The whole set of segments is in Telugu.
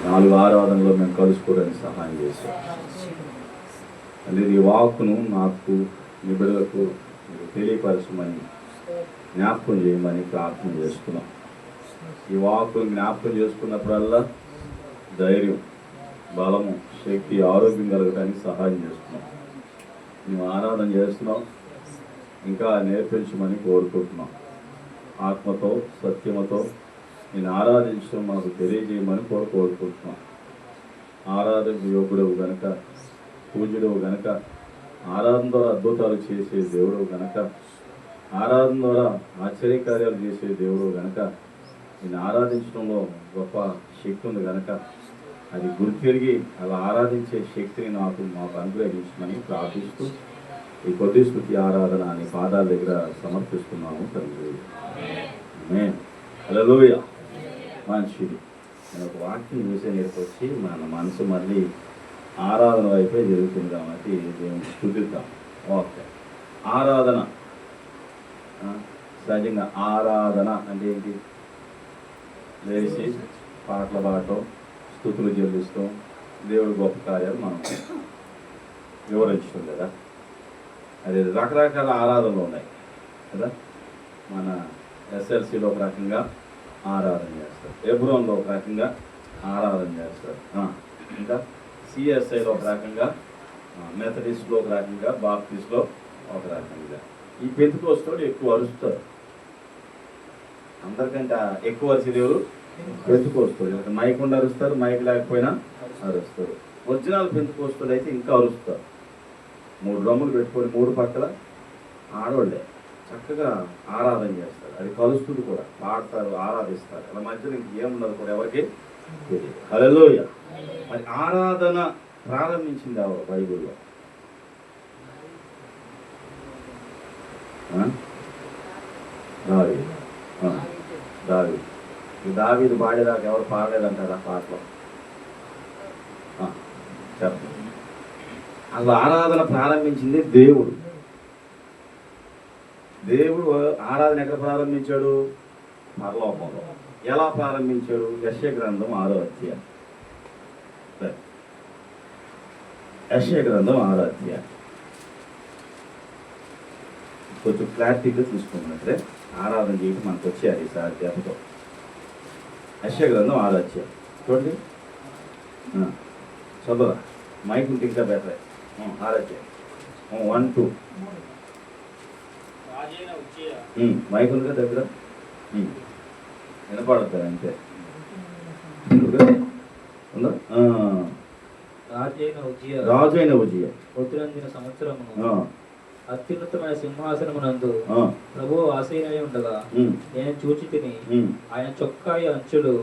4 ఆరాధనలో మేము కలుసుకోవడానికి సహాయం చేశాం. అంటే ఈ వాక్కును నాకు మీ బిడ్డలకు తెలియపరచమని జ్ఞాపకం చేయమని ప్రార్థన చేసుకున్నాం. ఈ వాక్కును జ్ఞాపకం చేసుకున్నప్పుడల్లా ధైర్యం, బలము, శక్తి, ఆరోగ్యం కలగడానికి సహాయం చేస్తున్నాం. మేము ఆరాధన చేస్తున్నాం, ఇంకా నేర్పించమని కోరుకుంటున్నాం. ఆత్మతో సత్యమతో నేను ఆరాధించడం మాకు తెలియజేయమని కోరుకుంటున్నాం. ఆరాధన యోగుడవు గనక, పూజ్యుడవు గనక, ఆరాధన ద్వారా అద్భుతాలు చేసే దేవుడవు గనక, ఆరాధన ద్వారా ఆశ్చర్యకార్యాలు చేసే దేవుడు గనక, నేను ఆరాధించడంలో గొప్ప శక్తి ఉంది కనుక అది గుర్తిరిగి అలా ఆరాధించే శక్తిని మాకు అనుగ్రహించమని ప్రార్థిస్తూ ఈ కొద్ది స్తుతి ఆరాధన నీ పాదాల దగ్గర సమర్పిస్తున్నాము తండ్రి. ఆమేన్. హల్లెలూయా. మంచిది. నేను ఒక వాక్యం చూసే నేర్పొచ్చి మన మనసు మళ్ళీ ఆరాధన వైపే జరుగుతుంది కాబట్టి దేవుని స్తుతిద్దాం. ఓకే. ఆరాధన సహజంగా ఆరాధన అంటే ఏంటి? లేచి పాటలు పాడటం, స్తుతులు చెల్లిస్తాం, దేవుడి గొప్ప కార్యాలు మనం వివరించడం కదా. అది రకరకాల ఆరాధనలు ఉన్నాయి కదా. మన ఎస్ఎల్సిలో ఒక రకంగా ఆరాధన చేస్తారు, ఎబ్రోన్లో ఒక రకంగా ఆరాధన చేస్తారు, ఇంకా సిఎస్ఐలో ఒక రకంగా, మెథడిస్ట్లో ఒక రకంగా, బాప్టిస్ట్లో ఒక రకంగా. ఈ పెంతెకోస్తు ఎక్కువ అరుస్తారు, అందరికంటే ఎక్కువ అరిచేది ఎవరు? పెంతెకోస్తు. మైక్ ఉండి అరుస్తారు, మైక్ లేకపోయినా అరుస్తారు. ఒరిజినల్ పెంతెకోస్తు అయితే ఇంకా అరుస్తారు. 3 డ్రమ్ములు పెట్టుకొని 3 పక్కల ఆడవాళ్ళే చక్కగా ఆరాధన చేస్తారు. అది కలుస్తుంది కూడా, పాడతారు, ఆరాధిస్తారు. అలా మధ్యలో ఇంకేమున్నది కూడా ఎవరికి తెలియదు. హల్లెలూయా. మరి ఆరాధన ప్రారంభించింది ఎవరు బైబిల్లో? దావీదు పాడేదాకా ఎవరు పాడలేదంటారు ఆ పాటలో. చెప్పండి. అసలు ఆరాధన ప్రారంభించింది దేవుడు. దేవుడు ఆరాధన ఎక్కడ ప్రారంభించాడు? పరలోకంలో. ఎలా ప్రారంభించాడు? యెషయా గ్రంథం 6వ అధ్యాయం. యెషయా గ్రంథం 6వ అధ్యాయం. కొంచెం క్లారిటీగా తీసుకున్నట్లే ఆరాధన చేయడం మనకు వచ్చేయాలి ఈసారి దెబ్బతో. యెషయా గ్రంథం 6వ అధ్యాయం చూడండి. చదువురా, మైక్ ఉంటే ఇంకా బెటర్. 6వ అధ్యాయం 1, 2. మైక్ ఉందిగా దగ్గర, వినపడతారు అంతే. రాజు అయిన ఉజ్జియా ఉత్తరందిన సంవత్సరమును అత్యున్నతమైన సింహాసనమునందు ప్రభువు ఆసీనమై ఉండగా నేను చూచి తిని ఆయన చొక్కాయి అంచులు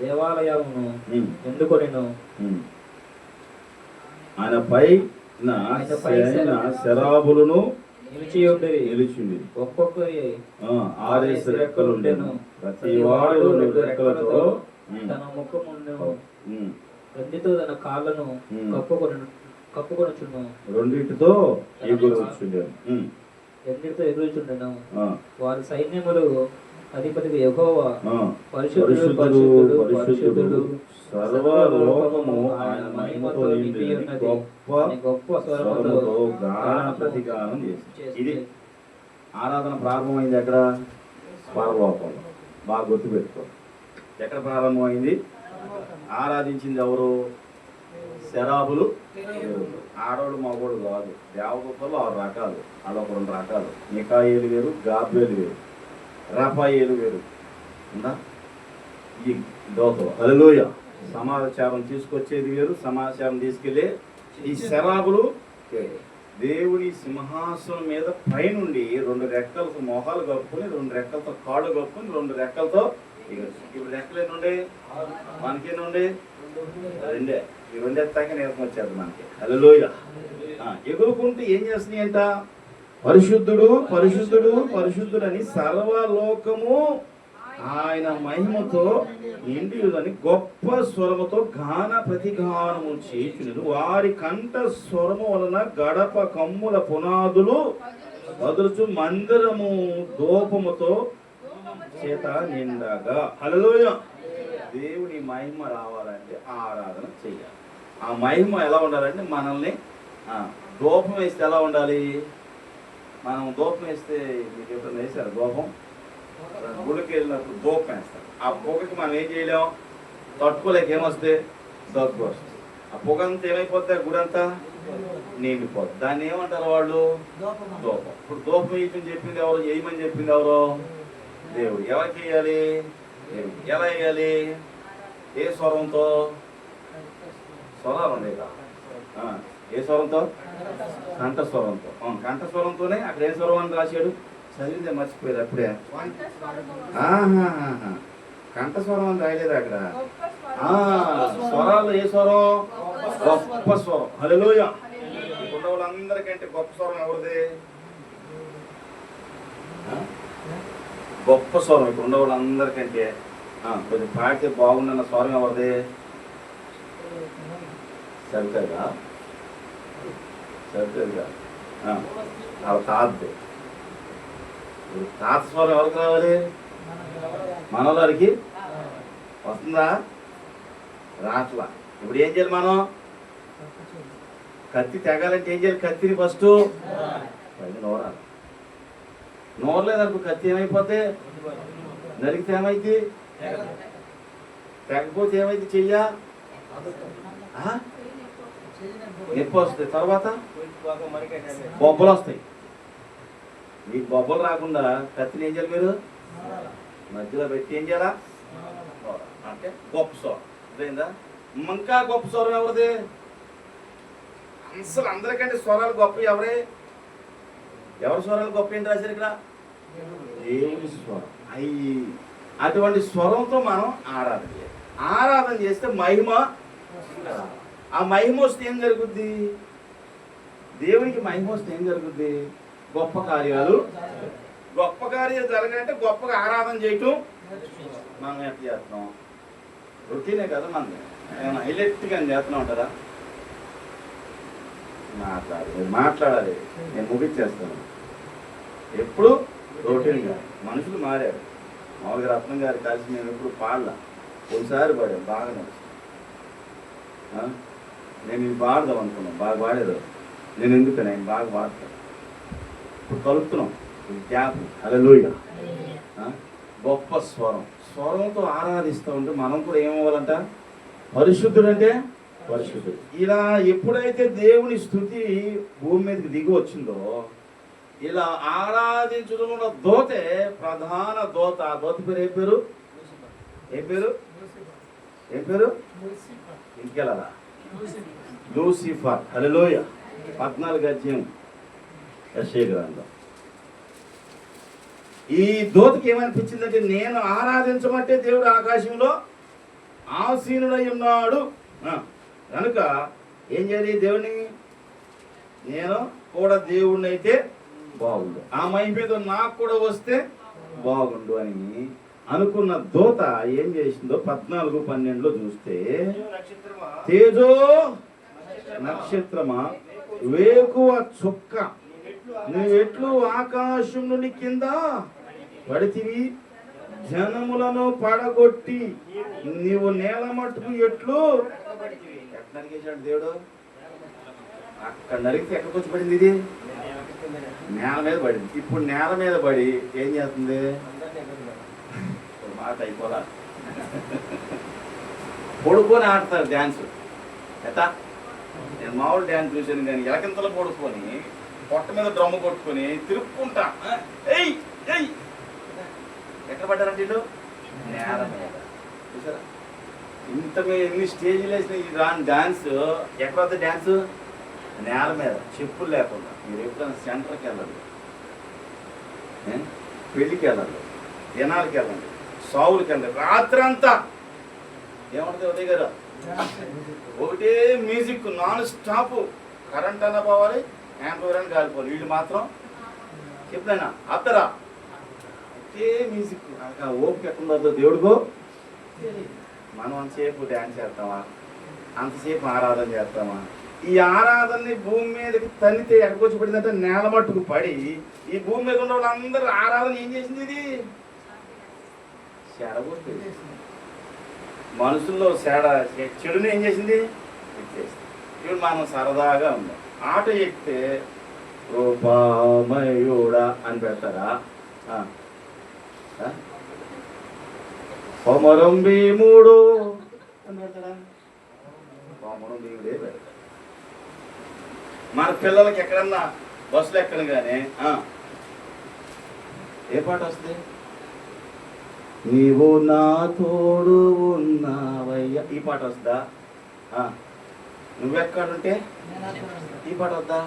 దేవాలయమును ఎందుకొనెను. ఆయన పై శరాబులను నిలిచింది. ఒక్కొక్కరి 6 రెక్కలు ఉండెను. ప్రతి వాడు 2 రెక్కలతో తన ముఖమును రెండితో తన కాళ్ళను కప్పుకొనుచుండెను. రెండిటితో ఎగురుచుండెను. వారి సైన్యములు అధిపతికి యెహోవా పరిశుద్ధుడు పరిశుద్ధుడు పరిశుద్ధుడు సర్వలోకము ఆయన మహిమతో నిండి గొప్ప స్వరముతో గాన ప్రతిగానం చేసింది. ఇది ఆరాధన ప్రారంభమైంది ఎక్కడ? పరలోకంలో. బాగా గుర్తుపెట్టుకో. ఎక్కడ ప్రారంభమైంది? ఆరాధించింది ఎవరు? శరాబులు. ఆడవాళ్ళు మగవాళ్ళు కాదు. దేవదూతలు 6 రకాలు, అదొక 2 రకాలు. మికాయేలు వేరు, గాబ్రియలు వేరు, రఫాయేలు వేరు. ఉందా ఈ దోతలు? హల్లెలూయా. సమాచారం తీసుకొచ్చేది వేరు, సమాచారం తీసుకెళ్ళే ఈ శరాబులు. దేవుని సింహాసనం మీద పైనుండి 2 రెక్కలతో మొహాలు కప్పుకొని, 2 రెక్కలతో కాళ్ళు కప్పుకొని, 2 రెక్కలతో. ఇప్పుడు రెక్కలు ఎన్ని ఉండే? మనకేనా ఉండే? 2. ఈ 2 ఎత్తాక నేర్పం వచ్చేది మనకి. హల్లెలూయా. ఎగురుకుంటూ ఏం చేస్తున్నాయి అంట? పరిశుద్ధుడు పరిశుద్ధుడు పరిశుద్ధుడు అని సర్వలోకము ఆయన మహిమతో నిండియుదని గొప్ప స్వరముతో గాన ప్రతిగానము చేయుచున్నది. వారి కంఠ స్వరము వలన గడప కమ్ముల పునాదులు వదులుచు మందిరము దూపముతో చేత నిండగా. హల్లెలూయా. దేవుని మహిమ రావాలంటే ఆరాధన చేయాలి. ఆ మహిమ ఎలా ఉండాలంటే మనల్ని ధూపం వేస్తే ఎలా ఉండాలి? మనం ధూపం వేస్తే మీకు ఎప్పుడైనా వేసారు ధూపం? గుడికి వెళ్ళినప్పుడు ధూపం వేస్తారు. ఆ పొగకి మనం ఏం చేయలేం, తట్టుకోలేక ఏమొస్తే దగ్గు వస్తుంది. ఆ పొగ అంతా ఏమైపోద్ది? గుడి అంతా నిండిపోద్ది. దాన్ని ఏమంటారు వాళ్ళు? ధూపం. ఇప్పుడు ధూపం వేయమని చెప్పింది ఎవరు? వేయమని చెప్పింది ఎవరు? దేవుడు. ఎవరికి వేయాలి? దేవుడు. ఎలా వేయాలి? ఏ స్వరంతో? స్వరాలు ఉండేదా? ఏ స్వరంతో? కంఠస్వరంతో. కంఠస్వరంతోనే. అక్కడ ఏ స్వరం అని రాశాడు? చదివితే మర్చిపోయారు అప్పుడే. కంఠస్వరం అని రాయలేదు అక్కడ. స్వరాలు ఏ స్వరం? గొప్ప స్వరం. హల్లెలూయా. ఉన్న వాళ్ళందరికంటే గొప్ప స్వరం ఎవరిది? గొప్ప స్వరం ఇప్పుడు ఉన్న వాళ్ళందరికంటే కొంచెం పాడితే బాగుందన్న స్వరం ఎవరిది? సరితగా సరితగా వాళ్ళ తాతది. తాత స్వరం ఎవరికి రావాలి? మనవారికి వస్తుందా? రాట్లా. ఇప్పుడు ఏం చేయాలి మనం? కత్తి తెగాలంటే ఏం చేయాలి? కత్తిని ఫస్ట్ నోరాలి. నోరలేదనుకో కత్తి ఏమైపోతే నరికితే ఏమైంది? తెగపోతే ఏమైంది? చెయ్యా నొప్పి వస్తుంది. తర్వాత బొబ్బలు వస్తాయి. మీకు బొబ్బలు రాకుండా కత్తిని ఏం చేయాలి? మీరు మధ్యలో పెట్టి ఏం చేయాలా? అంటే గొప్ప స్వరం. అదేందా? ఇంకా గొప్ప స్వరం ఎవరిది? అసలు అందరికంటే స్వరాలు గొప్ప ఎవరే? ఎవరి స్వరాలు గొప్ప ఏంటి రాశారు ఇక్కడ? దేవుని స్వరం. అటువంటి స్వరంతో మనం ఆరాధన చేయాలి. ఆరాధన చేస్తే మహిమ. ఆ మహిమ వస్తే ఏం జరుగుద్ది? దేవునికి మహిమ వస్తే ఏం జరుగుద్ది? గొప్ప కార్యాలు. గొప్ప కార్యాలు జరగాలంటే గొప్పగా ఆరాధన చేయటం. మనం ఎట్లా చేస్తున్నాం? రొటీనే కదా మనం. ఏమైనా హైలైట్గా చేస్తున్నాం ఉంటారా? మాట్లాడాలి. నేను ముగించేస్తాను. ఎప్పుడు రొటీన్గా. మనుషులు మారారు. మామూలుగా రత్నం గారు కలిసి మేము ఎప్పుడు పాడలా. ఒకసారి పాడాం, బాగా నడుస్తుంది. నేను ఇది పాడదాం అనుకున్నాను, బాగా పాడేది. నేను ఎందుకు నేను బాగా పాడతాను. ఇప్పుడు కలుపుతున్నాం గ్యాప్. హల్లెలూయా. గొప్ప స్వరం. స్వరంతో ఆరాధిస్తూ ఉంటే మనం కూడా ఏమవ్వాలంట? పరిశుద్ధుడు. అంటే పరిశుద్ధుడు. ఇలా ఎప్పుడైతే దేవుని స్తుతి భూమి మీదకి దిగి వచ్చిందో, ఇలా ఆరాధించడంలో దోతే ప్రధాన దోత. ఆ దోత పేరు ఏం పేరు? ఏం పేరు? ఏం పేరు? ఇంకెలా? లూసిఫర్. హల్లెలూయా. 14వ అధ్యాయం యెషయా గ్రంథం. ఈ దోతకి ఏమనిపించిందంటే, నేను ఆరాధించమంటే దేవుడు ఆకాశంలో ఆసీనుడై ఉన్నాడు కనుక ఏం చేయాలి? దేవుణ్ణి నేను కూడా దేవుణ్ణి అయితే బాగుండు, ఆ మహిమ నాకు కూడా వస్తే బాగుండు అని అనుకున్న దోత ఏం చేసిందో 14:12 చూస్తే, తేజో నక్షత్రమా, వేకువ చుక్క, నువ్వెట్లు ఆకాశం నుండి కింద పడితివి, జనములను పడగొట్టి నీవు నేల మట్టుకు ఎట్లు. ఎట్లా నరికేశాడు దేవుడు? అక్కడ నరికితే ఎక్కడికి వచ్చి పడింది? ఇది నేల మీద పడింది. ఇప్పుడు నేల మీద పడి ఏం చేస్తుంది? మాట అయిపోలా. పడుకొని ఆడతారు డ్యాన్స్. ఎట్టా? నేను మామూలు డ్యాన్స్ చూసాను కానీ ఎలకింతలో పడుకొని పొట్ట మీద డ్రమ్ము కొట్టుకొని తిరుక్కుంటా. ఎయ్ ఎయ్ ఎక్కడ పడ్డారంటే వీళ్ళు? నేల మీద. చూసారా? ఎన్ని స్టేజీలు వేసిన ఈ డాన్స్ ఎక్కడ వద్ద? డ్యాన్స్ నేల మీద, చెప్పులు లేకుండా. మీరు ఎప్పుడైనా సెంటర్కి వెళ్ళండి, పెళ్ళికి వెళ్ళండి, దినాలకి వెళ్ళండి, సావులకి వెళ్ళండి, రాత్రి అంతా ఏమంటుంది ఉదయ్ గారు? ఒకటే మ్యూజిక్ నాన్ స్టాప్. కరెంట్ అన్నా పోవాలి, యాంప్లిఫైర్ అని కాలిపోవాలి. వీళ్ళు మాత్రం ఎప్పుడైనా ఆపుతారా? ఒకే మ్యూజిక్. ఓపిక ఎట్లుందో దేవుడికో. మనం అంతసేపు డ్యాన్స్ చేస్తామా? అంతసేపు ఆరాధన చేస్తామా? ఈ ఆరాధనని భూమి మీదకి తన్నితే ఎక్కడికొచ్చి పడిందంటే నేల మట్టుకు పడి, ఈ భూమి మీద ఉన్న వాళ్ళందరూ ఆరాధన ఏం చేసింది? ఇది చెడగొట్టింది. మనుషుల్లో చెడుని ఏం చేసింది ఎక్కేసింది. ఇప్పుడు మనం సరదాగా ఉన్నాం. ఆటో ఎక్కితే రూపామయుడా అని పెడతారా? కొమరం భీముడు అని పెడతారా? కొమరం భీముడే పెడతారు. మన పిల్లలకి ఎక్కడన్నా బస్సులు ఎక్కను కానీ ఏ పాట వస్తుంది? నీవు నా తోడు ఉన్నావయ్యా, ఈ పాట వస్తుందా? నువ్వెక్కడుంటే ఈ పాట వద్దా?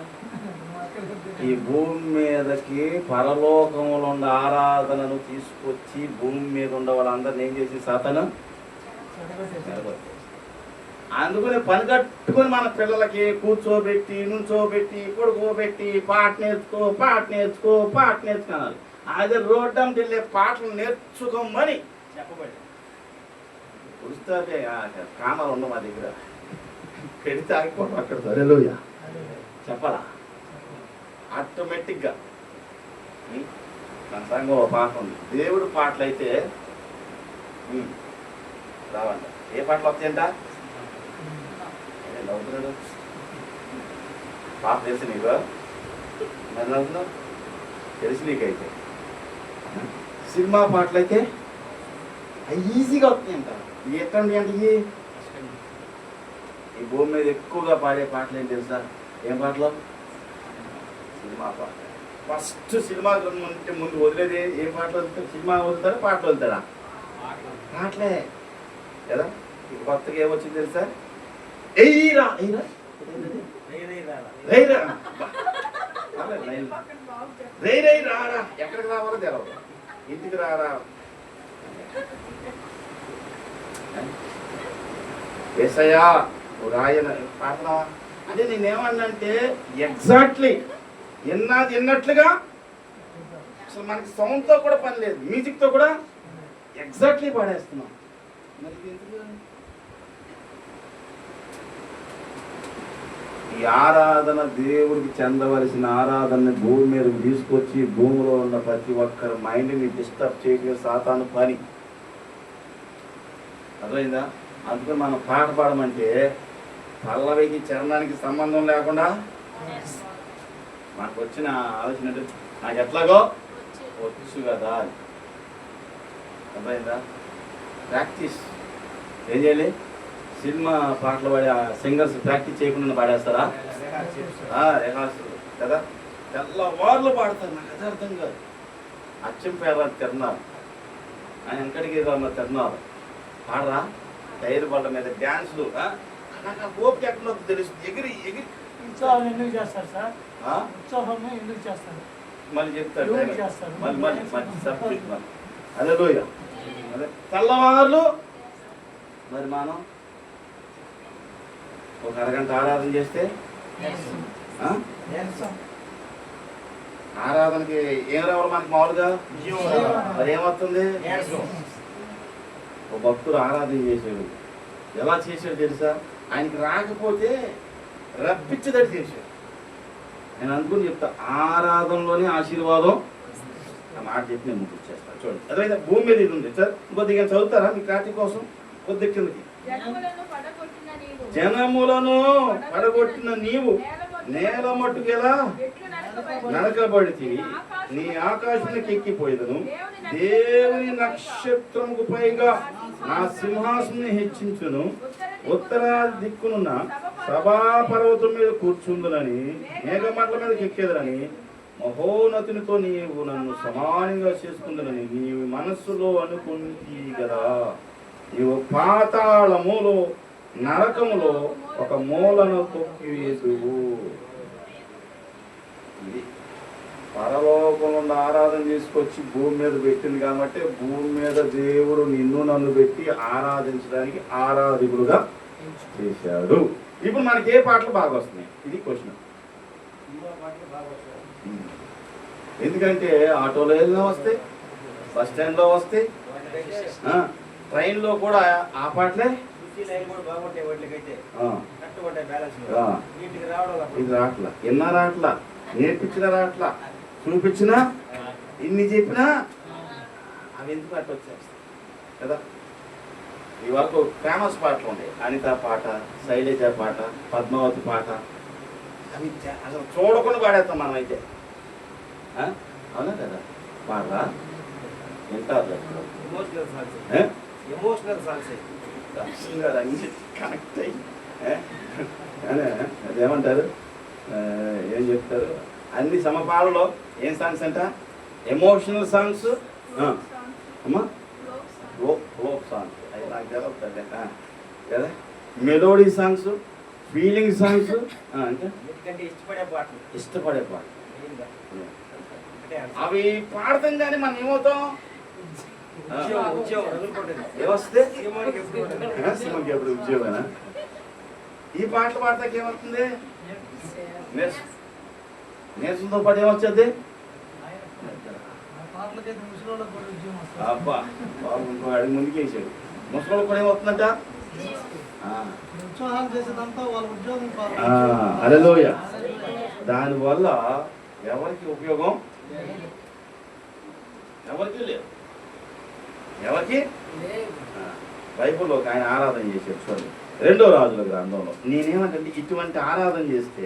ఈ భూమి మీదకి పరలోకంలో ఉన్న ఆరాధనను తీసుకొచ్చి భూమి మీద ఉన్న వాళ్ళందరినీ ఏం చేసి సాతాను అందుకని పని కట్టుకొని మన పిల్లలకి కూర్చోబెట్టి నుంచోబెట్టి పడుకోబెట్టి పాట నేర్చుకోనాలి. అది రోడ్డంకి వెళ్ళే పాటలు నేర్చుకోమని చెప్పబడి పుస్తకే కామలు ఉండవు మా దగ్గర. పెడితే ఆగిపోవడం అక్కడ సరేలోయ చెప్పాలా ఆటోమేటిక్గా. మన సంఘం ఒక పాట ఉంది, దేవుడు పాటలు అయితే రావంట. ఏ పాటలు వస్తాయంట? నవ్వుతున్నాడు పాప తెలుసు నీకు? మరి నవ్వుతున్నావు తెలుసు నీకైతే. సినిమా పాటలు అయితే ఈజీగా వస్తాయంట. ఎట్టండి అంటే ఈ భూమి మీద ఎక్కువగా పాడే పాటలు ఏంటి తెలుసా? ఏం పాటలు? సినిమా పాట. ఫస్ట్ సినిమా ముందు వదిలేది ఏం పాటలు వదులుతారు? సినిమా వదులుతారా పాటలు వదులుతారా? పాటలే కదా. ఇప్పుడు కొత్తగా ఏమొచ్చింది తెలుసా? ఎయిరా రారా, ఎక్కడికి రావాలో తెలవదు, ఇంటికి రారా. ఏసయ్యా రాయన పాటల అంటే నేనేమన్నంటే ఎగ్జాక్ట్లీ ఎన్నట్లుగా అసలు మనకి సౌండ్తో కూడా పని లేదు, మ్యూజిక్తో కూడా ఎగ్జాక్ట్లీ పాడేస్తున్నాం. మరి ఈ ఆరాధన దేవుడికి చెందవలసిన ఆరాధనని భూమి మీదకి తీసుకొచ్చి భూమిలో ఉన్న ప్రతి ఒక్కరి మైండ్ని డిస్టర్బ్ చేయడం సాతాను పని. అర్థమైందా? అందుకని మనం పాట పాడమంటే పల్లవికి చరణానికి సంబంధం లేకుండా మనకు వచ్చిన ఆలోచన నాకు ఎట్లాగో వచ్చు కదా అని. అర్థమైందా? ప్రాక్టీస్ ఏం చేయాలి? సినిమా పాటలు పాడే సింగర్స్ ప్రాక్టీస్ చేయకుండా పాడేస్తారా? రిహార్సల్ కదా, తెల్లవార్లు పాడతారు. నాకు అది అర్థం కాదు. అచ్చం పేర తిరున్నారు ఆయన వెనకడికి తిరున్నారు పాడరా? టైర్ బళ్ళ మీద డ్యాన్సులు. నాకు ఆ ఓపిక ఎక్కడ తెలుస్తుంది. ఎగిరి ఎగిరి ఉత్సాహం ఎందుకు చేస్తారు సార్? ఉత్సాహం ఎందుకు చేస్తారు? మళ్ళీ చెప్తాడు మళ్ళీ సబ్జెక్ట్ మరి. అదే లోయ అదే తెల్లవార్లు. మరి మనం ఒక అరగంట ఆరాధన చేస్తే ఆరాధనకి ఏం రావాలి మనకి మామూలుగా? మరి ఏమవుతుంది? ఒక భక్తుడు ఆరాధన చేసాడు. ఎలా చేసాడు తెలుసా? ఆయనకి రాకపోతే రప్పించదట్టు చేశాడు. నేను అనుకుని చెప్తా, ఆరాధనలోనే ఆశీర్వాదం. ఆ మాట చెప్పి నేను ముందుకు చేస్తాను. చూడండి, అదే భూమి మీద ఇది ఉంది సార్. కొద్దిగా చదువుతారా మీ క్లారిటీ కోసం? కొద్ది కిందకి. జనములను పడగొట్టిన నీవు నేల మట్టుకెలా నరకబడితివి, నీ ఆకాశానికి ఎక్కిపోయేదను. దేవుని నక్షత్రముకు పైగా నా సింహాసనం హెచ్చించును. ఉత్తర దిక్కునున్న సభాపర్వతం మీద కూర్చుందునని, మేఘమంటల మీదకి ఎక్కేదనని, మహోన్నతునితో నీవు నన్ను సమానంగా చేసుకుందునని నీవు మనస్సులో అనుకుంటి కదా. నీవు పాతాళములో నరకములో ఒక మూలను తొక్కివేదువు. ఇది పరలోకంలో ఉన్న ఆరాధన తీసుకొచ్చి భూమి మీద పెట్టింది కాబట్టి భూమి మీద దేవుడు నిన్ను నన్ను పెట్టి ఆరాధించడానికి ఆరాధికుడుగా చేశాడు. ఇప్పుడు మనకి ఏ పాటలు బాగా వస్తున్నాయి? ఇది క్వశ్చన్. ఎందుకంటే ఆటోలో వెళ్ళినా వస్తాయి, బస్ స్టాండ్లో వస్తాయి, ట్రైన్లో కూడా ఆ పాటలే. ఇది రాట్లా, ఎన్నా రాట్లా, నేర్పించిన రాట్లా, చూపించినా ఇన్ని చెప్పినా అవి ఎందుకు అట్లా వచ్చేస్తాయి కదా. ఈ వరకు ఫేమస్ పాటలు ఉన్నాయి. అనిత పాట, శైలజ పాట, పద్మావతి పాట, అవి అసలు చూడకుండా పాడేస్తాం మనం అయితే. అవునా కదా? పాడరా వింటారు ఎమోషనల్ సాంగ్స్ అన్ని కనెక్ట్ అయ్యి అదేమంటారు, ఏం చెప్తారు, అన్ని సమపాలలో ఏం సాంగ్స్ అంట? ఎమోషనల్ సాంగ్స్ అమ్మా, ఫోక్ సాంగ్స్ అవి నాకు తెలవుతుంది కదా, మెలోడీ సాంగ్స్, ఫీలింగ్ సాంగ్స్, అంటే ఇష్టపడే పాటలు అవి పాడతాం. కానీ మనం ఏమవుతాం? ఏమొస్తే సినిమాకి ఎప్పుడు ఉద్యోగనా? ఈ పాటలు పాడతాకి ఏమవుతుంది? నేర్చుతో పాటు ఏమొచ్చేది? అబ్బా బాబు ఇంకో అడిగి ముందుకు వేసాడు. ముసలి కూడా ఏమవుతుందంట? హల్లెలూయా. దానివల్ల ఎవరికి ఉపయోగం? ఎవరికి లేదు. ఎవరికి? బైబుల్లో ఒక ఆయన ఆరాధన చేశాడు చూడండి, 2వ రాజుల గ్రంథంలో. నేనేమంటే ఇటువంటి ఆరాధన చేస్తే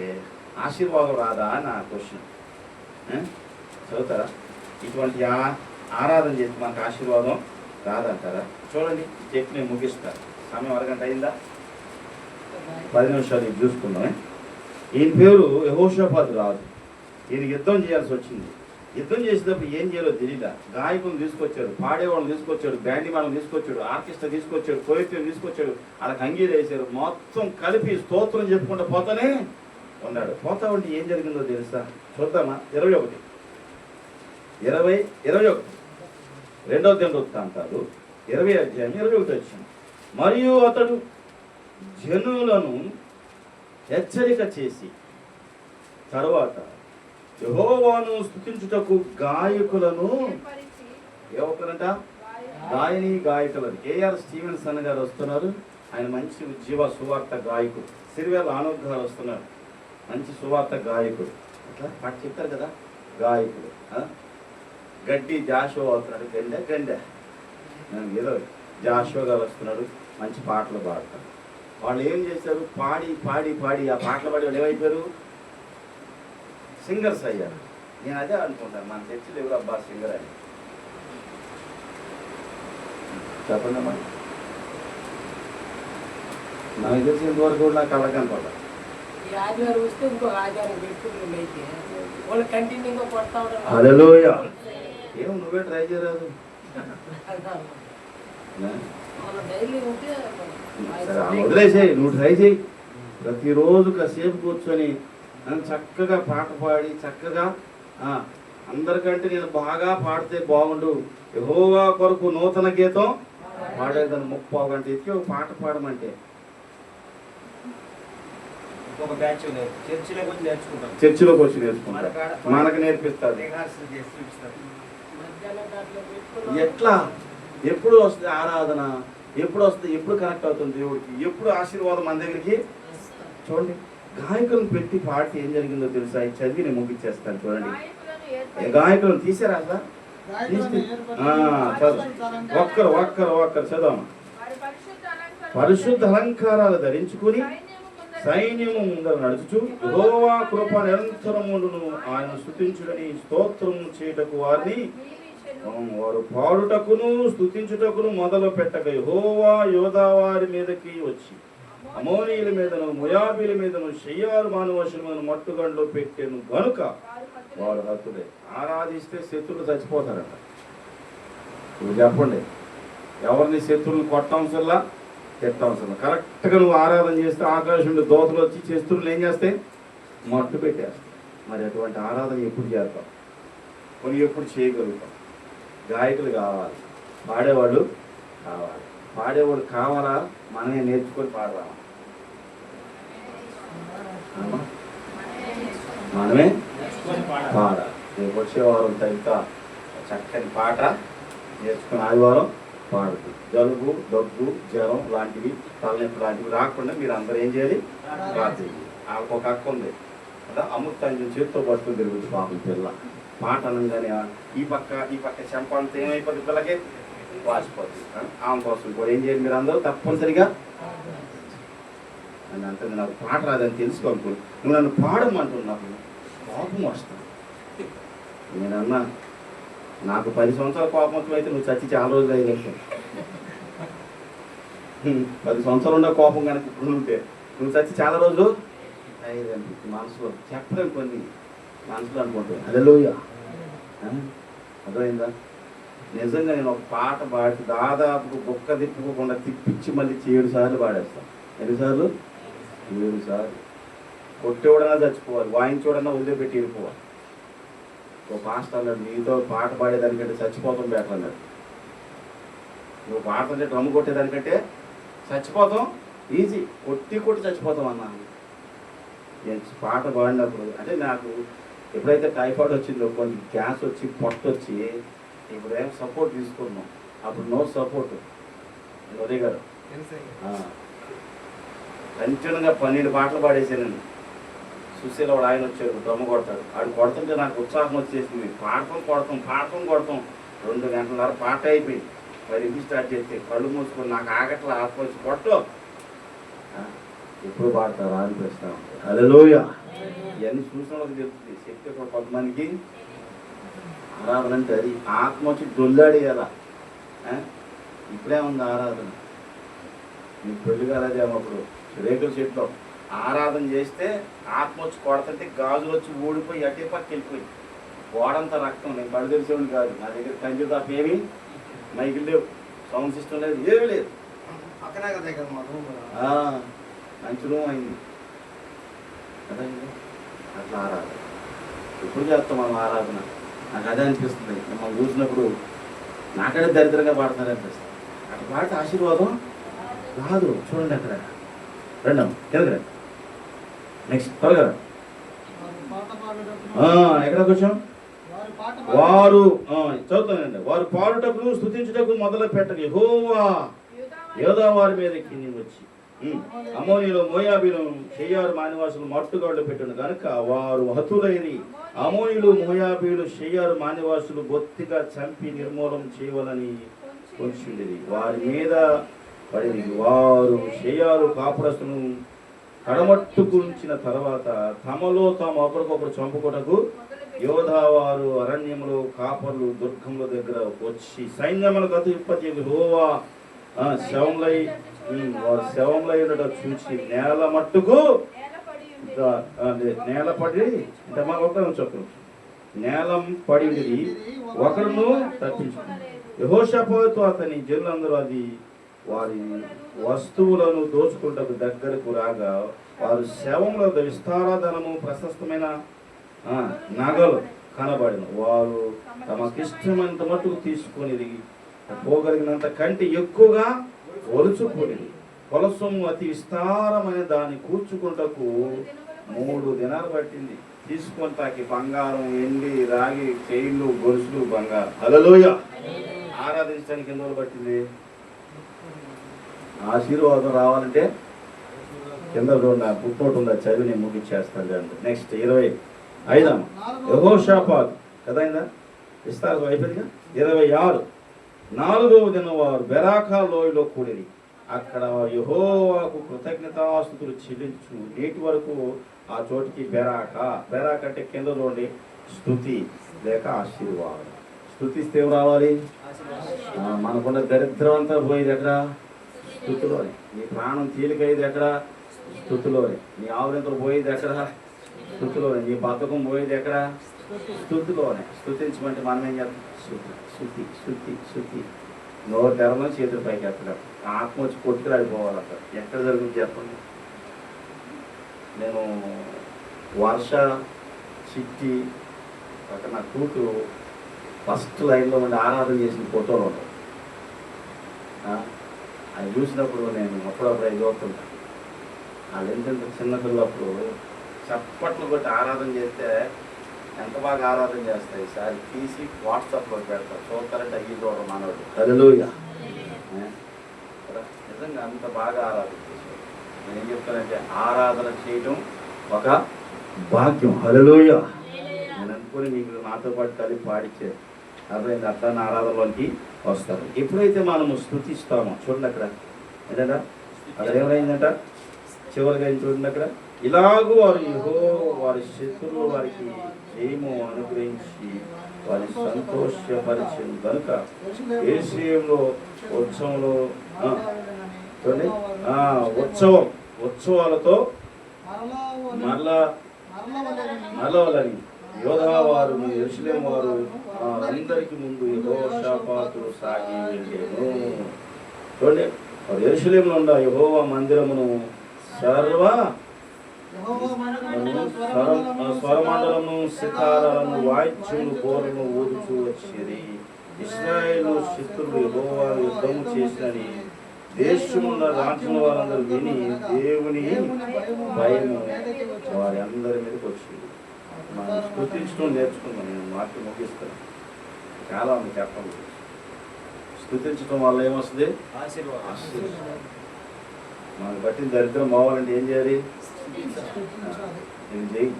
ఆశీర్వాదం రాదా అని నా క్వశ్చన్. చదువుతారా? ఇటువంటి ఆరాధన చేస్తే మనకు ఆశీర్వాదం రాదంటారా? చూడండి, చెప్పి నేను ముగిస్తాను. సమయం అరగంట అయిందా? 10 నిమిషాలు ఇది చూసుకుందామే. ఈయన పేరు యెహోషాపాతు రాజు. ఈయన యుద్ధం చేయాల్సి వచ్చింది. యుద్ధం చేసేటప్పుడు ఏం చేయాలో తెలియదా. గాయకులను తీసుకొచ్చాడు, పాడేవాళ్ళని తీసుకొచ్చాడు, బ్యాండీ వాళ్ళని తీసుకొచ్చాడు, ఆర్కెస్ట్రా తీసుకొచ్చాడు, కోయిత్యం తీసుకొచ్చాడు, వాళ్ళకి అంగీలు వేసారు. మొత్తం కలిపి స్తోత్రం చెప్పుకుంటూ పోతానే ఉన్నాడు. పోతా ఉంటే ఏం జరిగిందో తెలుసా? చూద్దామా? 21 2వ దినవృత్తాంతాలు 20 అధ్యాయం 21 వచ్చింది. మరియు అతడు జనులను హెచ్చరిక చేసి తరువాత యెహోవాను స్తుతించుటకు గాయకులను, ఎవరంట? గాయకులను. ఏఆర్ స్టీవెన్సన్ గారు వస్తున్నారు. ఆయన మంచి జీవ సువార్త గాయకుడు. సిరివేల ఆనోద్ గారు వస్తున్నారు, మంచి సువార్త గాయకుడు. అట్లా పాట చెప్తారు కదా గాయకుడు. గడ్డి జాషో అవుతున్నాడు, గండె ఏదో జాషో గారు వస్తున్నాడు, మంచి పాటలు పాడతారు. వాళ్ళు ఏం చేశారు? పాడి పాడి పాడి ఆ పాటలు పాడి వాళ్ళు ఏమైపోయారు? సింగర్స్ అయ్యారు. నేను అదే అనుకుంటాను, మన చర్చిలో ఎవరు అబ్బా సింగర్ అని. చెప్పండి అమ్మా. నాకు తెలిసినంత వరకు కూడా నాకు అలా కనపడ్డా. హల్లెలూయా. ఏమో నువ్వే ట్రై చేయరాదు. సరే వదిలేసేయి, నువ్వు ట్రై చేయి. ప్రతిరోజు కాసేపు కూర్చొని చక్కగా పాట పాడి చక్కగా అందరికంటే నేను బాగా పాడితే బాగుండు, యెహోవా కొరకు నూతన గీతం పాడేదాన్ని 30 గంట ఎత్తి ఒక పాట పాడమంటే ఒక బ్యాచ్ చర్చిలోకి వచ్చి నేర్చుకుంటాం. చర్చిలోకి వచ్చి నేర్చుకుంటాం, మనకు నేర్పిస్తారు. ఎట్లా? ఎప్పుడు వస్తుంది ఆరాధన? ఎప్పుడు వస్తుంది? ఎప్పుడు కనెక్ట్ అవుతుంది దేవుడికి? ఎప్పుడు ఆశీర్వాదం మన దగ్గరికి? చూడండి, గాయకులను పెట్టి పాడితే ఏం జరిగిందో తెలుసా? ఈ చదివి నేను ముగించేస్తాను. చూడండి, గాయకులను తీసారా అసలు? ఒక్కరు చదవమ్మా. పరిశుద్ధ అలంకారాలు ధరించుకుని సైన్యము ముందర నడుచుచు యెహోవా కృప నిరంతరమును ఆయన స్తుతించుడని స్తోత్రము చేయుటకు వారిని వారు పాడుటకును స్తుతించుటకును మొదలు పెట్టక యెహోవా యోధా వారి మీదకి వచ్చి అమోనీయుల మీదను మోయాబీల మీదను షెయ్యారు మానవశుల మీదను మట్టుగండ్లో పెట్టాను గనుక వారు హతులే. ఆరాధిస్తే శత్రులు చచ్చిపోతారట. ఇప్పుడు చెప్పండి, ఎవరిని శత్రువులు కొట్టంసల్లా తిట్టంసల్లా. కరెక్ట్గా నువ్వు ఆరాధన చేస్తే ఆకాశం నుండి దోతలు వచ్చి శత్రువులు ఏం చేస్తాయి? మట్టు పెట్టేస్తాయి. మరి అటువంటి ఆరాధన ఎప్పుడు చేస్తాం? కొన్ని ఎప్పుడు చేయగలుగుతాం? గాయకులు కావాలి, పాడేవాళ్ళు కావాలి. పాడేవాళ్ళు కావాలా? మనమే నేర్చుకొని పాడరామా? మనమే పాడాలి. రేపు వచ్చేవారం ఇంకా చక్కని పాట నేర్చుకుని ఆదివారం పాడుతుంది. జలుబు, దగ్గు, జ్వరం లాంటివి, తలనొప్పి లాంటివి రాకుండా మీరు అందరూ ఏం చేయాలి? రాత్రి ఆమెకు ఒక అక్క ఉంది కదా, అమృతాంజన్ చేతితో పట్టుకుని తిరుగుతుంది పాపం పిల్ల. పాట అనగానే ఈ పక్క చెంప అంతా ఏమైపోతుంది పిల్లకి? వాచిపోతుంది. ఆమె కోసం కూడా ఏం చేయాలి మీరు అందరూ తప్పనిసరిగా అని అంటుంది. నాకు పాట రాదని తెలుసుకోనుకో, నువ్వు నన్ను పాడమంటున్నావు, కోపం వస్తుంది. నేనన్నా నాకు 10 సంవత్సరాల కోపం అయితే నువ్వు చచ్చి చాలా రోజులు అయ్యి 10 సంవత్సరాలు ఉన్న కోపం కనుక ఇప్పుడు ఉంటే నువ్వు చచ్చి చాలా రోజులు అయ్యేది మనసులో చెప్పలేము, కొన్ని మనసులో అనుకుంటాను. హల్లెలూయా. అర్థమైందా? నిజంగా నేను ఒక పాట పాడి దాదాపు బొక్క తిప్పుకోకుండా తిప్పించి మళ్ళీ 7 సార్లు పాడేస్తాను. ఎన్నిసార్లు? 7 సార్లు. కొట్టేవాడన్నా చచ్చిపోవాలి, వాయించోడన్నా వదిలిపెట్టి వెళ్ళిపోవాలి. ఓ పాస్టర్ అన్నాడు, నీతో పాట పాడేదానికంటే చచ్చిపోతాం బెటర్ అన్నాడు. నువ్వు పాడుతుంటే డ్రమ్ము కొట్టేదానికంటే చచ్చిపోతాం ఈజీ, కొట్టి చచ్చిపోతాం అన్నాను. నేను పాట పాడినప్పుడు అంటే నాకు ఎప్పుడైతే టైఫాయిడ్ వచ్చిందో, కొంచెం గ్యాస్ వచ్చి పొట్ట వచ్చి ఇప్పుడు ఏం సపోర్ట్ తీసుకున్నాం, అప్పుడు నో సపోర్ట్. ఉదయ్ గారు కంటిన్యూగా 12 పాటలు పాడేసానండి. సుశీల వాడు ఆయన వచ్చాడు, డ్రమ్ము కొడతాడు. ఆడు కొడుతుంటే నాకు ఉత్సాహం వచ్చేసింది. పాడతాం 2 గంటలన్నర పాట అయిపోయింది. 10కి స్టార్ట్ చేస్తే కళ్ళు మూసుకొని నాకు ఆగట్ల ఆత్మహత్య కొట్టు ఎప్పుడు పాడతారా అనిపిస్తా ఉంటాయి. హల్లెలూయా. ఇవన్నీ చూసిన వాళ్ళకి తెలుస్తుంది. శక్తి కూడా కొంతమందికి ఆరాధన అంటే అది ఆత్మ వచ్చి డొల్లాడి కదా. ఇప్పుడే ఉంది ఆరాధన. నీకు పెళ్లి కాలేదేమో అప్పుడు రేకుల చెట్లో ఆరాధన చేస్తే ఆత్మ వచ్చి కొడుతుంటే గాజులు వచ్చి ఊడిపోయి అటే పక్క వెళ్ళిపోయి గోడంతా రక్తం. నేను కళ్ళు తెలిసేవాడిని కాదు. నా దగ్గర కంచి తప్ప ఏమి మైకులు లేవు, సౌండ్ సిస్టమ్ లేదు, ఏమీ లేదు. మంచి రూమ్ అయింది అదండి. అట్లా ఆరాధన ఎప్పుడు చేస్తాం మనం ఆరాధన? నాకు అదే అనిపిస్తుంది. మనం చూసినప్పుడు నాకడే దరిద్రంగా పాడుతున్నారు అనిపిస్తుంది. అక్కడ పాడితే ఆశీర్వాదం కాదు. చూడండి అక్కడ రండి కిందకి రండి. నెక్స్ట్ త్వరగా ఎక్కడికి వచ్చాం? వారు చదువుతానండి. వారు పాడుటకు స్తుతించుటకు మొదలు పెట్టక యెహోవా యోధా వారి మీద కింది వచ్చి అమోనీయులు మోయాబీలు షెయారు మానివాసులు మట్టుగాళ్ళు పెట్టిన కనుక వారు హతులైరి. అమోనీయులు మోయాబీలు షెయారు మానివాసులు బొత్తిగా చంపి నిర్మూలం చేయవలని కొంచెంది వారి మీద పడింది. వారు షెయారు కాపురస్తును కడమట్టుకుంచిన తర్వాత తమలో తాము ఒకరికొకరు చంపుకొటకు యోధా వారు అరణ్యములు కాపర్లు దుర్గముల దగ్గర వచ్చి సైన్యములకు అతిపతి యెహోవా శవంలై చూసి నేల మట్టుకు నేలపడి చెప్పు నేలం పడి ఒకరును తప్పించుకున్నారు. యెహోషాపాతు అతని జనులందరూ అది వారి వస్తువులను దోచుకుంటకు దగ్గరకు రాగా వారు శవంలో విస్తారధనము ప్రశస్తమైన నగలు కనబడిన. వారు తమకిష్టమైనంత మట్టుకు తీసుకొని పోగలిగినంత కంటే ఎక్కువగా ఒలుచుకొని పొలసొమ్ము అతి విస్తారమైన దాన్ని కూర్చుకుంటకు 3 దినాలు పట్టింది. తీసుకొని తాకి బంగారం, ఎండి, రాగి, చైన్లు, గొలుసులు, బంగారం. హల్లెలూయా. ఆరాధించడానికి ఎన్ని రోజులు పట్టింది? ఆశీర్వాదం రావాలంటే కింద పుట్నోటు ఉందా, చదివి నేను ముగించేస్తాను. నెక్స్ట్ 25 యెహోషాపాతు కదా అయిందా? విస్తారం అయిపోయిందిగా. 26 4వ దినం వారు బెరాకా లోయలో కూడిరి. అక్కడ యెహోవాకు కృతజ్ఞతాస్తుతులు చెల్లించు నేటి వరకు ఆ చోటికి బెరాకా అంటే కింద చూడండి స్తుతి లేక ఆశీర్వాదం. స్తుతిస్తే ఏం రావాలి? మనకున్న దరిద్రం అంతా పోయేది ఎక్కడ? స్తుతిలోనే. నీ ప్రాణం తేలికయ్యేది ఎక్కడ? స్తుతిలోనే. నీ ఆవులింతలు పోయేది ఎక్కడ? స్తుతిలోనే. నీ బద్ధకం పోయేది ఎక్కడ? స్తుతిలోనే. స్తుతించమంటే మనం ఏం చేస్తాం? శుద్ధి శుద్ధి శుద్ధి. నోరు తెరలో చేతుల పైకి ఎత్తడం. ఆత్మ వచ్చి కొట్టుకురాడిపోవాలి. అక్కడ ఎక్కడ జరుగుతుంది చెప్పండి. నేను వర్ష చిట్టి అక్కడ నా కూతురు ఫస్ట్ లైన్లో ఉండి ఆరాధన చేసిన ఫోటోలు ఉంటాయి. అది చూసినప్పుడు నేను అప్పుడప్పుడు అది చూస్తుంటాను. వాళ్ళు ఏంటంటే చిన్నపిల్లప్పుడు చప్పట్లు కొట్టి ఆరాధన చేస్తే ఎంత బాగా ఆరాధన చేస్తాయి. ఈసారి తీసి వాట్సాప్లో పెడతారు, చూస్తారంటే అయ్యి చూడడం మనవాడు. హల్లెలూయా. నిజంగా అంత బాగా ఆరాధన చేసేవాడు. నేను ఏం చెప్తానంటే ఆరాధన చేయడం ఒక భాగ్యం. హల్లెలూయా. నేను అనుకుని మీకు నాతో పాటు కలిపి పాడిచ్చారు. అర్థమైంది, అట్లా ఆరాధనలోకి వస్తారు. ఎప్పుడైతే మనము స్తుతిస్తామో చూడండి అక్కడ ఏంటంట, అక్కడ ఏమైందంట చివరిగా ఏం చూడండి అక్కడ, ఇలాగూ వారు వారి శత్రువులు వారికి జయము అనుగ్రహించి వారి సంతోషపరిచిన కనుక ఏషియంలో ఉత్సవంలో చూడండి ఉత్సవాలతో మరలవలని యోధా వారు యెరూషలేము వారు అందరికి ముందు యెహోషాపాతులు సాగి వెళ్ళాను. చూడండి, వారు యెరూషలేములో ఉన్న యెహోవా మందిరమును స్వరమండలము సితారాలను వాయిద్యములు బోరను ఊదుచూ వచ్చేది. ఇశ్రాయేలు శత్రులు యెహోవాను యుద్ధము చేసినని దేశమున్న రాజ్యముల వారందరూ విని దేవుని భయము వారి అందరి మీదకి వచ్చింది. మనం స్తుతించడం నేర్చుకుందాం. నేను వాక్యం ముగిస్తాను, చాలా ఉంది చెప్పండి. స్తుతించడం వల్ల ఏమొస్తుంది? ఆశీర్వాదం. మనకు బట్టి దరిద్రం పోవాలంటే ఏం చేయాలి? ఇది చేయి.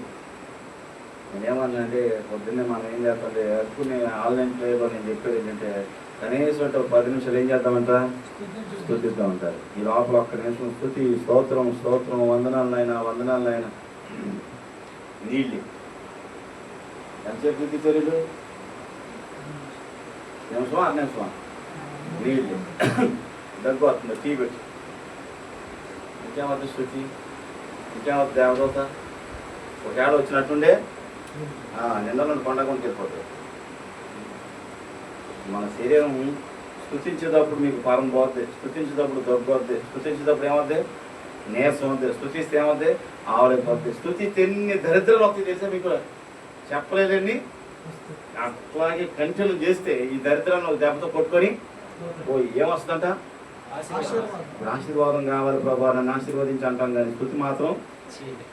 నేనేమన్నా అంటే పొద్దున్నే మనం ఏం చేస్తామంటే అనుకునే ఆన్లైన్ ప్లేలో నేను చెప్పేది ఏంటంటే కనీసం అంటే 10 నిమిషాలు ఏం చేద్దామంట? స్తుతిద్దామంటారు. ఈ లోపల ఒక్క నిమిషం స్తుతి, స్తోత్రం స్తోత్రం, వందనాలైనా వందనాలైనా. నీళ్ళు ఎంతసేపు స్తుతించారు? నిమిషమా 6 నిమిషమా? నీళ్ళు దగ్గు వస్తుంది, టీ పెట్టి. ఇంకేమవుతుంది స్థుతి, ఇంకేమవుతుంది దేవదూత. ఒకవేళ వచ్చినట్టుండే నిందలను కొండకొని వెళ్ళిపోతుంది. మన శరీరం స్తుతించేటప్పుడు మీకు పరం పోద్ది, స్తుతించేటప్పుడు దగ్గు వద్ది, స్తుతించేటప్పుడు ఏమవుద్ది? నీరసం వద్ది, స్తుతిస్తే ఏమవుద్ది? ఆవరైపోద్ది. స్తుతిస్తే ఎన్ని దరిద్రాలు వస్తాయి చేస్తే మీకు చెప్పలేదండి. అట్లాగే కంటిన్యూ చేస్తే ఈ దరిద్రాన్ని ఒక దెబ్బతో కొట్టుకొని ఏమొస్తుందంట? ఆశీర్వాదం కావాలి ప్రభా, నన్ను ఆశీర్వదించి అంటాం కానీ స్తుతి మాత్రం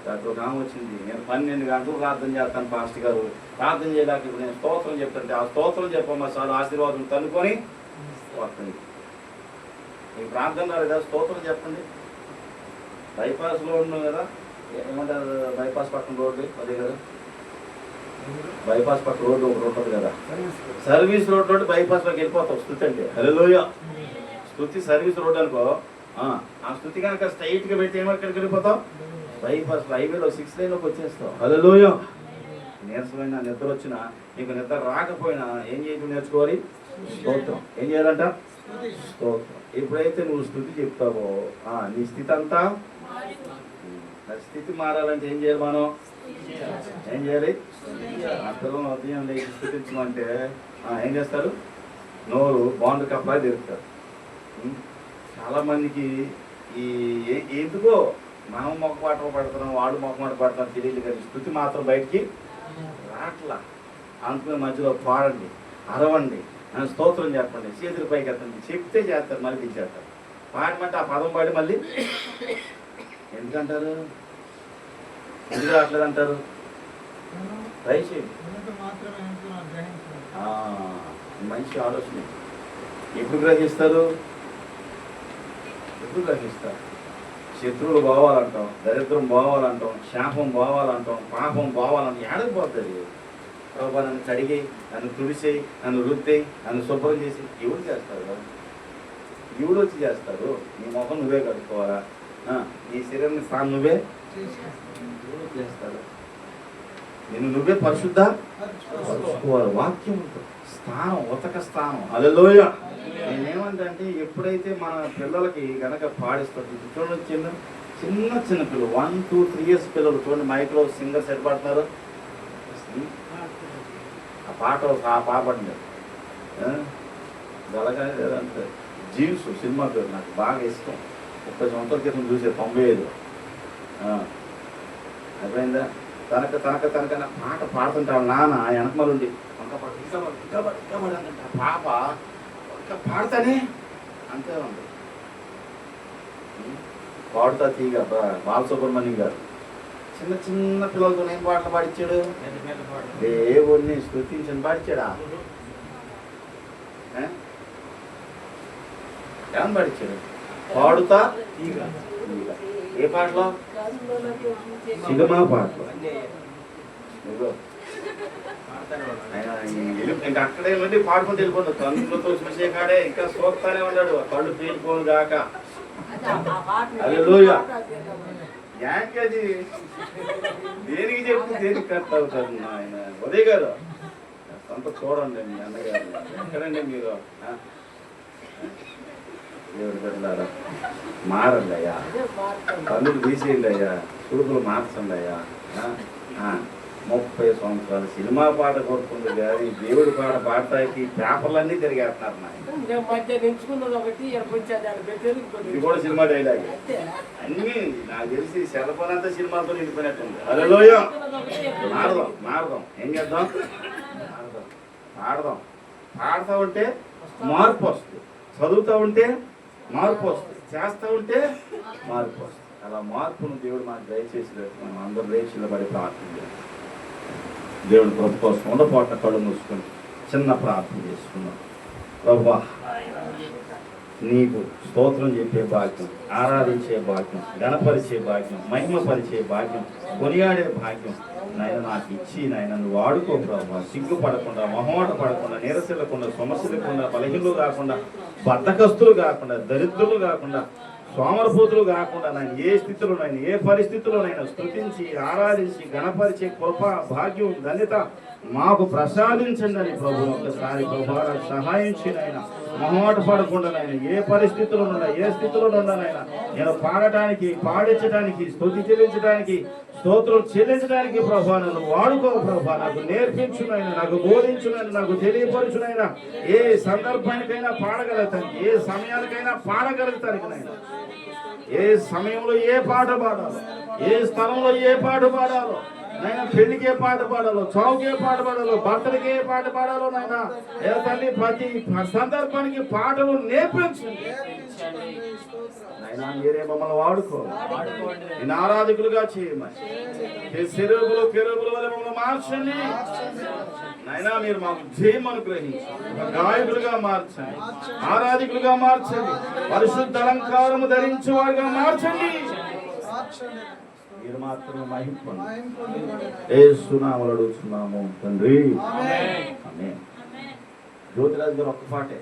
దాంట్లో కామ వచ్చింది. నేను 12 గంటలు ప్రార్థన చేస్తాను పాస్టర్ గారు, ప్రార్థన చేయలేక ఇప్పుడు నేను స్తోత్రం చెప్తాంటే ఆ స్తోత్రం చెప్పమ్మా చాలు ఆశీర్వాదం తనుకొని వస్తుంది. మీ ప్రార్థన లేదా స్తోత్రం చెప్పండి. బైపాస్లో ఉన్నాం కదా, ఏమంటారు బైపాస్ పక్కన రోడ్డు అదే కదా, బైపాస్ పక్కన రోడ్డు ఒకటి ఉంటుంది కదా, సర్వీస్ రోడ్ నుండి బైపాస్లోకి వెళ్ళిపోతాం స్తుతి అంటే. హల్లెలూయా. స్తుతి సర్వీస్ రోడ్ అనుకో, ఆ స్తుతి కనుక స్ట్రైట్గా పెట్టి ఏమక్కడికి వెళ్ళిపోతాం? బైపాస్ హైవేలో 6 లైన్లోకి వచ్చేస్తాం. హల్లెలూయా. నీరసమైన నిద్ర వచ్చినా నీకు నిద్ర రాకపోయినా ఏం చేయడం నేర్చుకోవాలి? స్తోత్రం. ఏం చేయాలంట? స్తోత్రం. ఎప్పుడైతే నువ్వు స్తుతి చెప్తావో నీ స్థితి అంతా, స్థితి మారాలంటే ఏం చేయాలి? మనం ఏం చేయాలి? ఆ పిల్లలు ఉదయం లేచి స్థుతించమంటే ఏం చేస్తారు? నోరు బాండ్ కప్పలా తెరుస్తారు. చాలామందికి ఈ ఎందుకో మనం మొక్కపాట పడుతున్నాం, వాడు మొక్కమాట పడుతున్నాం తెలియదు కానీ స్థుతి మాత్రం బయటికి రాట్లా. అనుకునే మధ్యలో పాడండి, అరవండి, స్తోత్రం చెప్పండి, చేతుల పైకి ఎత్తండి, చెప్తే చేస్తారు, మళ్ళీ తీసేస్తారు. పాడమంటే ఆ పదం పాడి మళ్ళీ ఎందుకంటారు? ఎందుకు రావట్లేదు అంటారు? దయచేయండి. మంచి ఆలోచన. ఎప్పుడు గ్రహిస్తారు? ఎప్పుడు గ్రహిస్తారు? శత్రువులు పోవాలంటాం, దరిద్రం పోవాలంటాం, శాపం పోవాలంటాం, పాపం పోవాలంటాం. ఏడకి పోతుంది? ప్రభా నన్ను కడిగి, నన్ను తుడిసేయి, నన్ను రుద్దేయి, నన్ను శుభ్రం చేసి. ఎవరు చేస్తారు? ఎవడు వచ్చి చేస్తారు? నీ మొహం నువ్వే కడుక్కోవాలా? నీ శరీరాన్ని స్థానం నువ్వే చేస్తాడు. నిన్ను నువ్వే పరిశుద్ధ పరుచుకోవాలి. వాక్యం స్థానం, ఉతక స్థానం. హల్లెలూయా. నేనేమంటే ఎప్పుడైతే మన పిల్లలకి గనక పాడిస్తుంది, చూడండి చిన్న చిన్న చిన్న పిల్లలు 1, 2, 3 years పిల్లలు చూడండి మైక్లో సింగర్స్ ఎట్ పాడుతున్నారు. ఆ పాట పాపండి గలగా అంటే జీన్స్ సినిమా పేరు నాకు బాగా ఇష్టం. 30 సంవత్సరాల క్రితం చూసే 95. అర్థమైందా? తనక పాట పాడుతుంటా నాన్న వెనకమలుండి పాప పాడతానే అంతే ఉంది. పాడుతా తీగ బాలసుబ్రహ్మణ్యం గారు చిన్న చిన్న పిల్లలతో ఏం పాటలు పాడించాడు? దేవుడిని స్తుతించని పాడించాడా? ఏమని పాడించాడు? పాడుతా తీగ. ఏ పాటలో? సినిమా పాటలో. ఇంకా అక్కడే నుండి పాడుకుంటూ వెళ్ళిపోతాడు. తండ్రులతో చూసే కాడే ఇంకా చూస్తానే ఉన్నాడు. కళ్ళు పేలిపోను గాక. హల్లెలూయా. యాంకి అది దేనికి చెప్పు దేనికి కట్ అవుతారు ఆయన. ఉదయ్ గారు అంత చూడండి మీ అన్నగారు ఎక్కడండి మీరు. దేవుడి బిడ్డలారా మారండి అయ్యా. పనులు తీసేయండి అయ్యా. చూపులు మార్చండి అయ్యా. 30 సంవత్సరాలు సినిమా పాట కొడుతుంది కానీ దేవుడి పాట పాడటానికి పేపర్లన్నీ తిరిగేస్తున్నారు నాయన. ఇది కూడా సినిమా డైలాగ్. అన్నీ నాకు తెలిసి సెలపనంతా సినిమాతో నిండిపోయినట్టుంది. హల్లెలూయా. మారదాం ఏం చేద్దాం. పాడదాం. పాడుతూ ఉంటే మార్పు వస్తుంది. చదువుతూ ఉంటే మార్పు వస్తుంది. చేస్తూ ఉంటే మార్పు వస్తుంది. అలా మార్పును దేవుడు మాకు దయచేసి మనం అందరూ రేషిలో పడి ప్రార్థన చేస్తాం. దేవుడి కృప కోసం ఉండపాట కళ్ళు మూసుకొని చిన్న ప్రార్థన చేసుకున్నాం. ప్రభువా నీకు స్తోత్రం చెప్పే భాగ్యం, ఆరాధించే భాగ్యం, గణపరిచే భాగ్యం, మహిమపరిచే భాగ్యం, కొనియాడే భాగ్యం నాయన నాకు ఇచ్చి నాయన నువ్వు వాడుకో ప్రభావ. సిగ్గుపడకుండా, మొహమాట పడకుండా, నీరసిల్లకుండా, సమస్యలకుండా, బలహీనలు కాకుండా, బద్ధకస్తులు కాకుండా, దరిద్రులు కాకుండా, సోమరభూతులు కాకుండా నాయన ఏ స్థితిలోనైనా ఏ పరిస్థితుల్లోనైనా స్తుతించి ఆరాధించి గణపరిచే కృప భాగ్యం ధన్యత మాకు ప్రసాదించండి అని ప్రభు ఒకసారి ప్రభు సహాయం చేయనైనా మొహమాట పడకుండా నాయన ఏ పరిస్థితుల్లో ఉన్నా ఏ స్థితిలో ఉన్నానైనా నేను పాడటానికి పాడించడానికి స్తుతి చెల్లించడానికి స్తోత్రం చెల్లించడానికి ప్రభా నన్ను వాడుకో ప్రభా. నాకు నేర్పించునైనా నాకు బోధించునైనా నాకు తెలియపరచునైనా ఏ సందర్భానికైనా పాడగలుగుతాను. ఏ సమయానికైనా పాడగలుగుతానికి నైనా ఏ సమయంలో ఏ పాట పాడాలో ఏ స్థలంలో ఏ పాట పాడాలో నాయన పెళ్లికే పాట పాడాలో చావుకే పాట పాడాలో భర్తలకే పాట పాడాలో నాయన ఏ తల్లి ప్రతి సందర్భానికి పాటలు నేర్పించండి నాయన. మీరే మమ్మల్ని వాడుకోవాలి. నేను ఆరాధకులుగా చేయమని కెరూబుల వల్ల మమ్మల్ని మార్చండి నాయన. మీరు మాకు జయం అనుగ్రహించి గాయకులుగా మార్చండి, ఆరాధికులుగా మార్చండి, పరిశుద్ధ అలంకారము ధరించే వారిగా మార్చండి. మీరు మాత్రమే మహిమ యేసు నామములో అడుగుతున్నాము తండ్రి. ఆమేన్. జ్యోతిరాజు గారు ఒక్క పాటే